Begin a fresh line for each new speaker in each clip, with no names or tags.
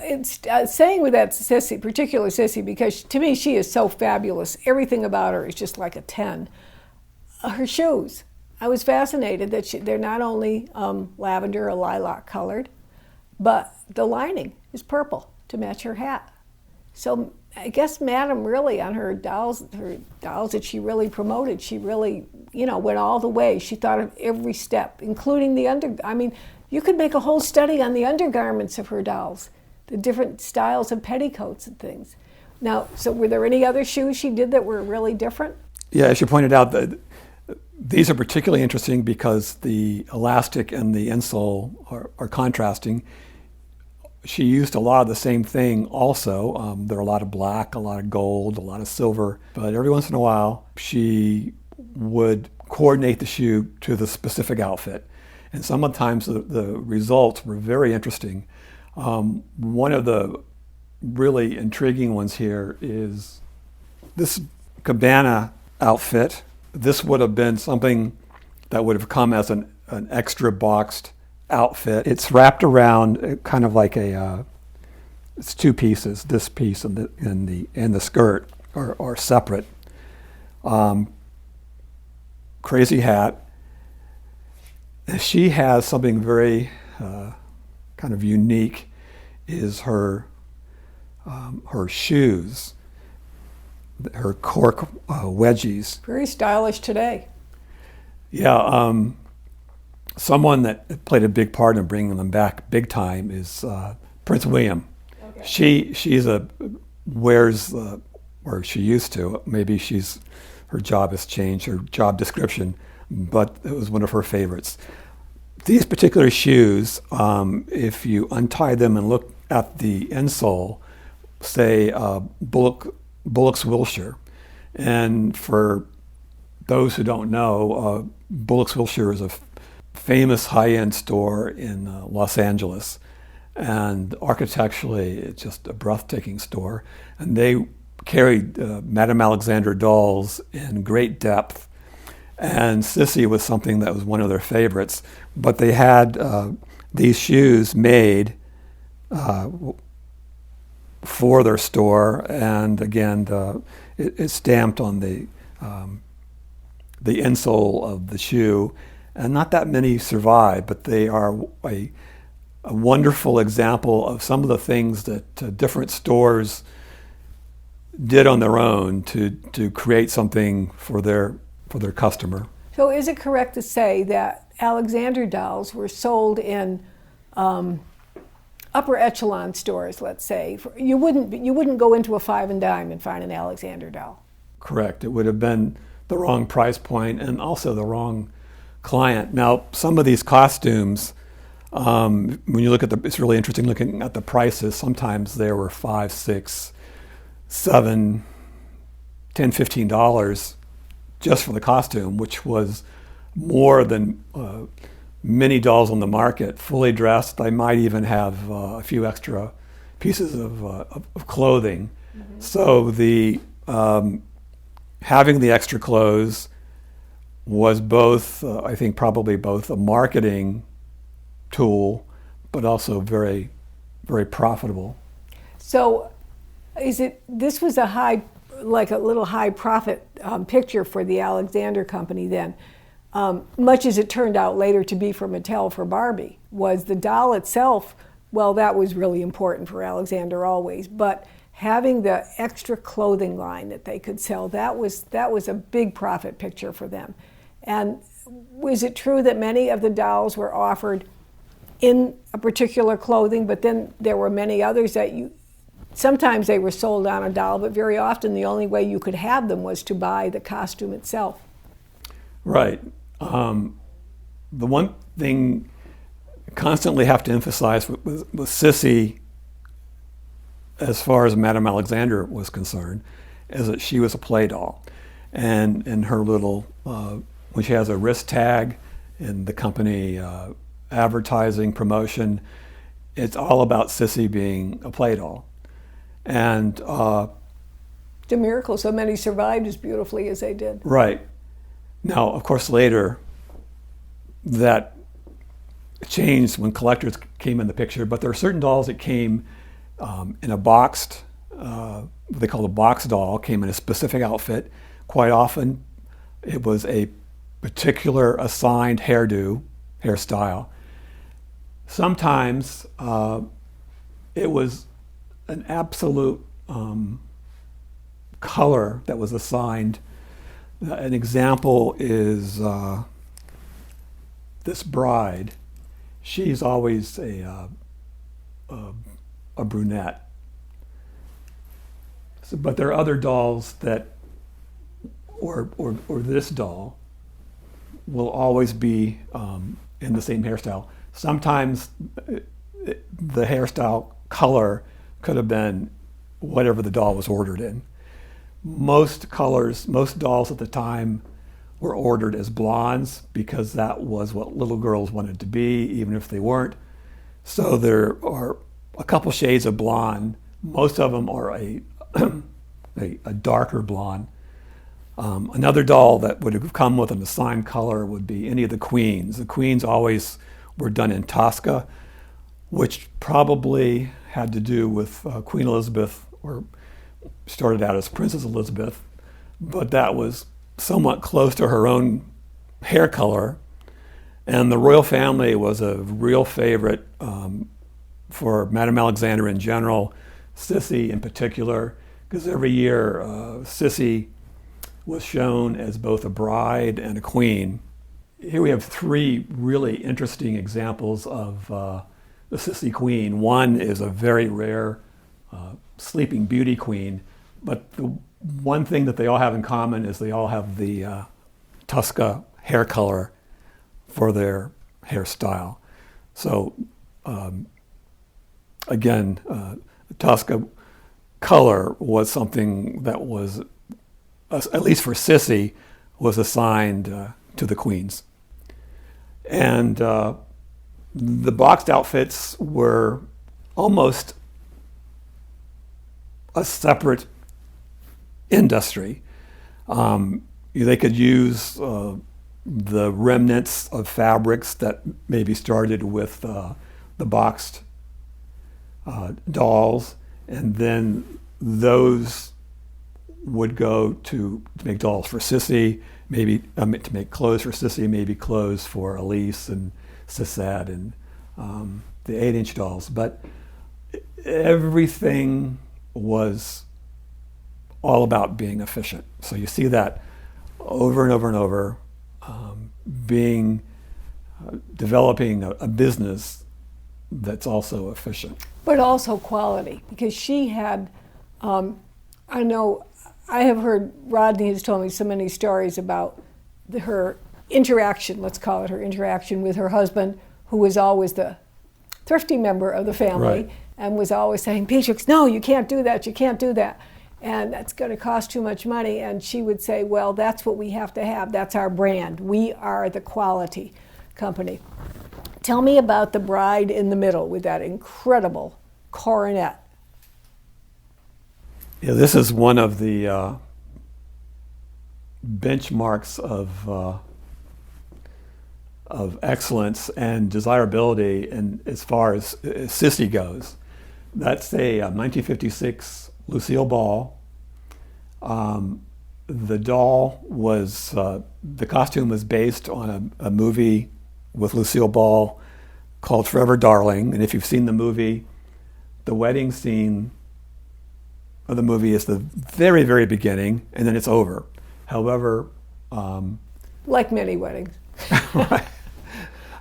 it's saying with that Sissy, particular Sissy, because to me she is so fabulous. Everything about her is just like a 10. Her shoes. I was fascinated that they're not only lavender or lilac colored, but the lining is purple to match her hat. So I guess Madame really on her dolls that she really promoted, she really, went all the way. She thought of every step, including you could make a whole study on the undergarments of her dolls, the different styles of petticoats and things. Now, so were there any other shoes she did that were really different?
Yeah, as you pointed out, these are particularly interesting because the elastic and the insole are contrasting. She used a lot of the same thing also. There are a lot of black, a lot of gold, a lot of silver. But every once in a while, she would coordinate the shoe to the specific outfit. And sometimes the results were very interesting. One of the really intriguing ones here is this cabana outfit. This would have been something that would have come as an extra boxed outfit. It's wrapped around kind of like it's two pieces. This piece and the skirt are separate. Crazy hat. She has something very kind of unique. Is her shoes, her cork wedgies.
Very stylish today.
Yeah. Someone that played a big part in bringing them back big time is Prince William. Okay. She wears or she used to. Maybe her job has changed, her job description, but it was one of her favorites. These particular shoes, if you untie them and look at the insole, say Bullock's Wilshire, and for those who don't know, Bullock's Wilshire is a famous high-end store in Los Angeles, and architecturally it's just a breathtaking store, and they carried Madame Alexander dolls in great depth, and Sissy was something that was one of their favorites, but they had these shoes made for their store, and again it's stamped on the insole of the shoe. And not that many survive, but they are a wonderful example of some of the things that different stores did on their own to create something for their customer.
So is it correct to say that Alexander dolls were sold in upper echelon stores, let's say? You wouldn't go into a Five and Dime and find an Alexander doll.
Correct. It would have been the wrong price point and also the wrong client. Now, some of these costumes, when you look at it's really interesting looking at the prices. Sometimes there were $5, $6, $7, $10, $15 just for the costume, which was more than many dolls on the market, fully dressed. They might even have a few extra pieces of clothing. Mm-hmm. So the having the extra clothes was both, I think probably both a marketing tool, but also very, very profitable.
So this was a little high profit picture for the Alexander company then, much as it turned out later to be for Mattel for Barbie. Was the doll itself, well, that was really important for Alexander always, but having the extra clothing line that they could sell, that was a big profit picture for them. And was it true that many of the dolls were offered in a particular clothing, but then there were many others that sometimes they were sold on a doll, but very often the only way you could have them was to buy the costume itself?
Right. The one thing I constantly have to emphasize with Sissy, as far as Madame Alexander was concerned, is that she was a play doll. And in her little, when she has a wrist tag in the company advertising promotion, it's all about Sissy being a play doll. And
it's a miracle so many survived as beautifully as they did.
Right. Now, of course, later that changed when collectors came in the picture, but there are certain dolls that came in a boxed, what they call a box doll, came in a specific outfit. Quite often, it was a particular assigned hairstyle. Sometimes it was an absolute color that was assigned. An example is this bride. She's always a brunette. So, but there are other dolls that, or this doll, will always be in the same hairstyle. Sometimes the hairstyle color could have been whatever the doll was ordered in. Most dolls at the time were ordered as blondes because that was what little girls wanted to be, even if they weren't. So there are a couple shades of blonde. Most of them are a darker blonde. Another doll that would have come with an assigned color would be any of the queens. The queens always were done in Tosca, which probably had to do with Queen Elizabeth, or started out as Princess Elizabeth, but that was somewhat close to her own hair color. And the royal family was a real favorite for Madame Alexander in general, Sissy in particular, because every year Sissy was shown as both a bride and a queen. Here we have three really interesting examples of the Sissy Queen. One is a very rare Sleeping Beauty queen, but the one thing that they all have in common is they all have the Tosca hair color for their hairstyle. So again, Tosca color was something that was, at least for Sissy, was assigned to the queens. And the boxed outfits were almost a separate industry. They could use the remnants of fabrics that maybe started with the boxed dolls, and then those would go to make dolls for Sissy, maybe to make clothes for Sissy, maybe clothes for Elise and Sissette and the 8-inch dolls. But everything was all about being efficient. So you see that over and over and over, developing a business that's also efficient.
But also quality, because she had, I know, I have heard, Rodney has told me so many stories about her interaction, let's call it her interaction with her husband, who was always the thrifty member of the family,
Right.
and was always saying, Beatrix, no, you can't do that, you can't do that. And that's going to cost too much money. And she would say, well, that's what we have to have. That's our brand. We are the quality company. Tell me about the bride in the middle with that incredible coronet.
Yeah, this is one of the benchmarks of excellence and desirability, and as far as Sissy goes. That's a 1956 Lucille Ball. The doll was, the costume was based on a movie with Lucille Ball called Forever Darling. And if you've seen the movie, the wedding scene of the movie is the very, very beginning, and then it's over. However,
Like many weddings.
right.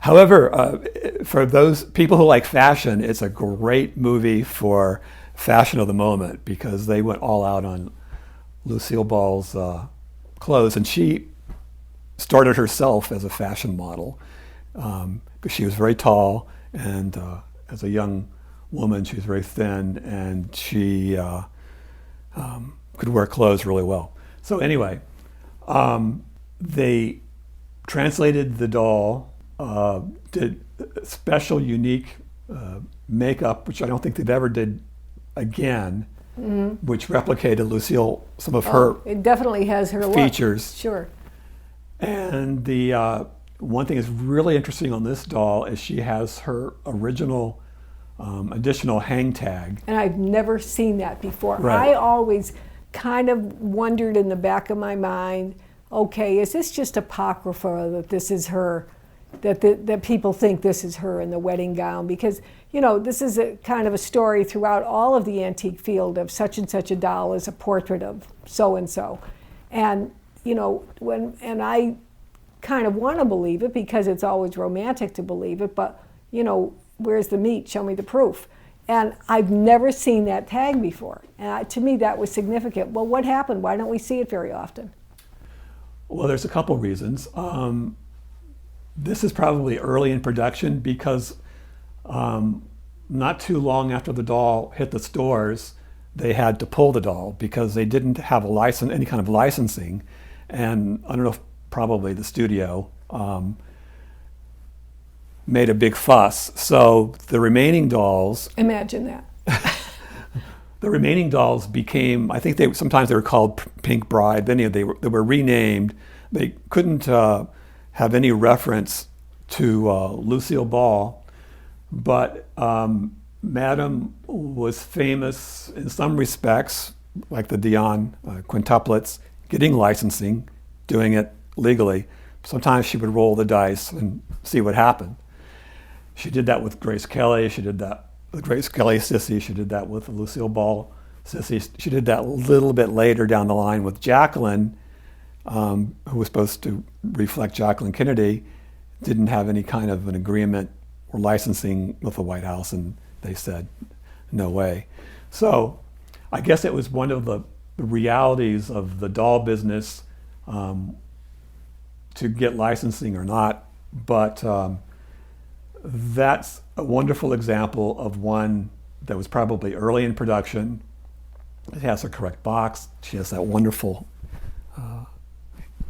However, for those people who like fashion, it's a great movie for fashion of the moment, because they went all out on Lucille Ball's clothes, and she started herself as a fashion model because she was very tall, and as a young woman she was very thin, and she could wear clothes really well. So anyway, they translated the doll, did special unique makeup, which I don't think they've ever did again, which replicated Lucille, some of her
It definitely has her
features.
look. Sure.
And the one thing that's really interesting on this doll is she has her original additional hang tag.
And I've never seen that before.
Right.
I always kind of wondered in the back of my mind, okay, is this just apocrypha that this is her, that people think this is her in the wedding gown? Because, you know, this is a kind of a story throughout all of the antique field of such and such a doll is a portrait of so-and-so. And, you know, and I kind of want to believe it because it's always romantic to believe it, but, you know, where's the meat? Show me the proof. And I've never seen that tag before. And to me, that was significant. Well, what happened? Why don't we see it very often?
Well, there's a couple reasons. This is probably early in production because not too long after the doll hit the stores, they had to pull the doll because they didn't have any kind of licensing. And I don't know if probably the studio made a big fuss. So the remaining dolls.
Imagine that.
The remaining dolls became, I think sometimes they were called Pink Bride, then they were renamed. They couldn't have any reference to Lucille Ball, but Madame was famous in some respects, like the deArmond quintuplets, getting licensing, doing it legally. Sometimes she would roll the dice and see what happened. She did that with Grace Kelly, she did that with Grace Kelly Sissy, she did that with Lucille Ball Sissy. She did that a little bit later down the line with Jacqueline, who was supposed to reflect Jacqueline Kennedy, didn't have any kind of an agreement or licensing with the White House, and they said, no way. So I guess it was one of the realities of the doll business to get licensing or not, but that's a wonderful example of one that was probably early in production. It has a correct box. She has that wonderful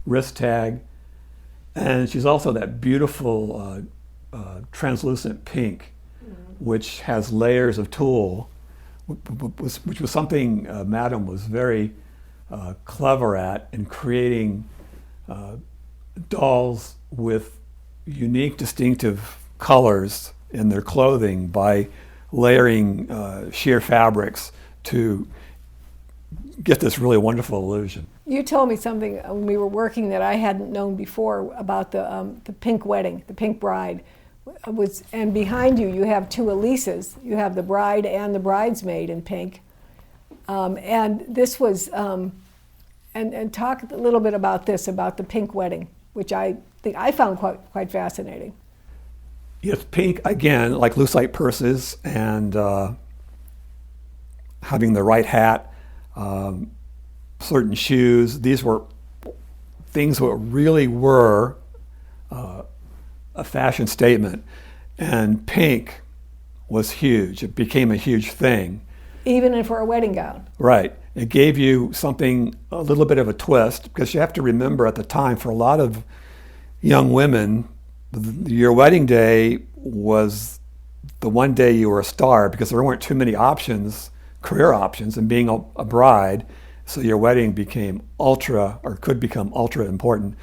wrist tag. And she's also that beautiful translucent pink, which has layers of tulle, which was something Madame was very clever at in creating dolls with unique, distinctive colors in their clothing by layering sheer fabrics to get this really wonderful illusion.
You told me something when we were working that I hadn't known before about the pink wedding, the pink bride. And behind you, you have two Elises. You have the bride and the bridesmaid in pink. And this was, and talk a little bit about this, about the pink wedding, which I think I found quite fascinating.
Yes, pink, again, like lucite purses and having the right hat, certain shoes. These were things that really were a fashion statement. And pink was huge. It became a huge thing.
Even for a wedding gown.
Right. It gave you something, a little bit of a twist, because you have to remember at the time, for a lot of young women, your wedding day was the one day you were a star, because there weren't too many options, career options, and being a bride, so your wedding became could become ultra important.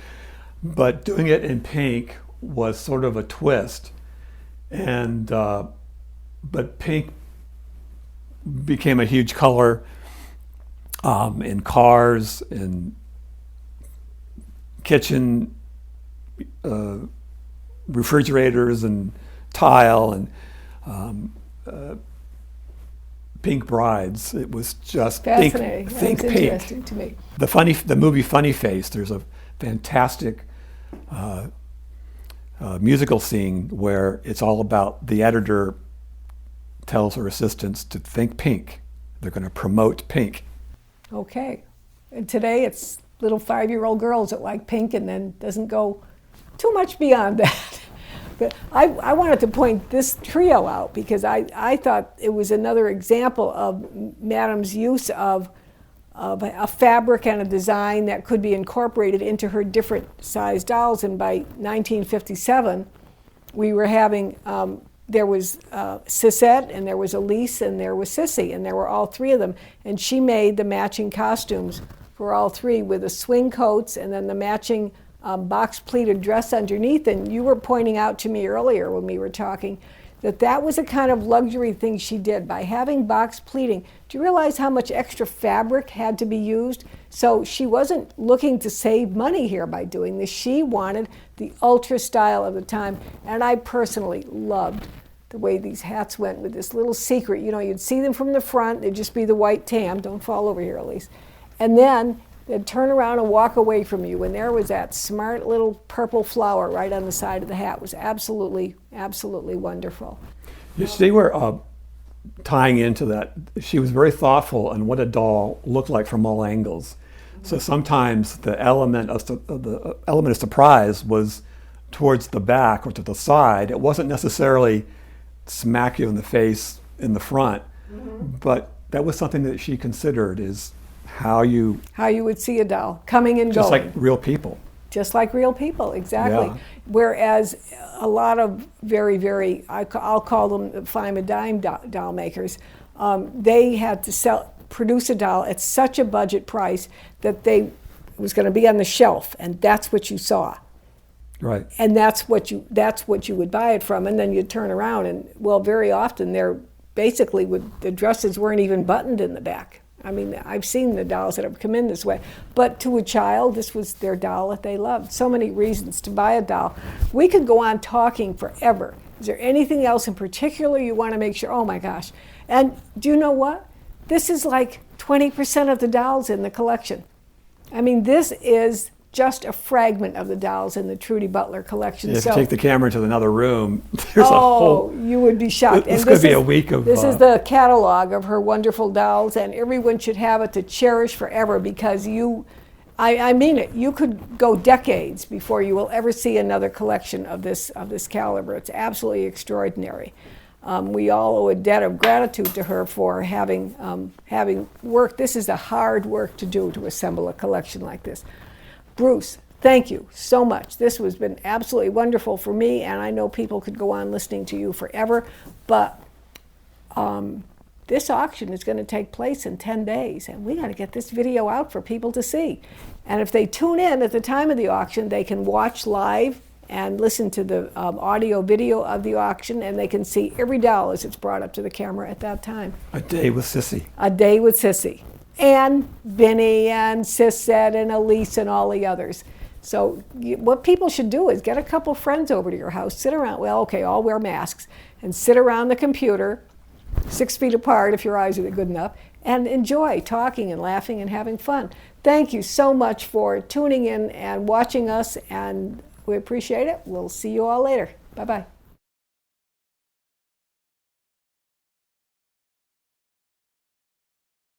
But doing it in pink was sort of a twist, and but pink became a huge color in cars, in kitchen refrigerators and tile, and pink brides. It was just
fascinating.
Think
That's
pink.
Interesting to me.
The movie Funny Face. There's a fantastic musical scene where it's all about the editor tells her assistants to think pink. They're going to promote pink.
Okay. And today it's little 5-year-old girls that like pink and then doesn't go too much beyond that. But I wanted to point this trio out because I thought it was another example of Madame's use of a fabric and a design that could be incorporated into her different size dolls. And by 1957, we were having, there was Sissette, and there was Elise, and there was Sissy, and there were all three of them. And she made the matching costumes for all three with the swing coats and then the matching box pleated dress underneath. And you were pointing out to me earlier when we were talking that was a kind of luxury thing she did by having box pleating. Do you realize how much extra fabric had to be used? So she wasn't looking to save money here by doing this. She wanted the ultra style of the time, and I personally loved the way these hats went with this little secret. You know, you'd see them from the front, they'd just be the white tam, don't fall over here, Elise. And then they'd turn around and walk away from you, and there was that smart little purple flower right on the side of the hat. It was absolutely, absolutely wonderful.
You see where tying into that, she was very thoughtful on what a doll looked like from all angles. So sometimes the element of surprise was towards the back or to the side. It wasn't necessarily smack you in the face in the front, but that was something that she considered, is how you
would see a doll coming and
just
going.
like real people.
Just like real people, exactly.
Yeah.
Whereas a lot of very, I'll call them fime a dime doll makers, they had to produce a doll at such a budget price that it was going to be on the shelf, and that's what you saw.
Right.
And that's what you would buy it from, and then you'd turn around and, well, very often the dresses weren't even buttoned in the back. I mean, I've seen the dolls that have come in this way. But to a child, this was their doll that they loved. So many reasons to buy a doll. We could go on talking forever. Is there anything else in particular you want to make sure? Oh my gosh. And do you know what? This is like 20% of the dolls in the collection. I mean, this is just a fragment of the dolls in the Trudy Butler collection.
If you take the camera to another room, there's a whole...
you would be shocked.
This could be a week of...
This is the catalog of her wonderful dolls, and everyone should have it to cherish forever, because I mean it, you could go decades before you will ever see another collection of this caliber. It's absolutely extraordinary. We all owe a debt of gratitude to her for having worked. This is a hard work to do, to assemble a collection like this. Bruce, thank you so much. This has been absolutely wonderful for me, and I know people could go on listening to you forever, but this auction is going to take place in 10 days, and we got to get this video out for people to see. And if they tune in at the time of the auction, they can watch live and listen to the audio video of the auction, and they can see every doll as it's brought up to the camera at that time.
A day with Sissy.
A day with Sissy. And Vinny and Sissette and Elise and all the others. So what people should do is get a couple friends over to your house, sit around, well, okay, all wear masks, and sit around the computer, 6 feet apart if your eyes are good enough, and enjoy talking and laughing and having fun. Thank you so much for tuning in and watching us, and we appreciate it. We'll see you all later. Bye-bye.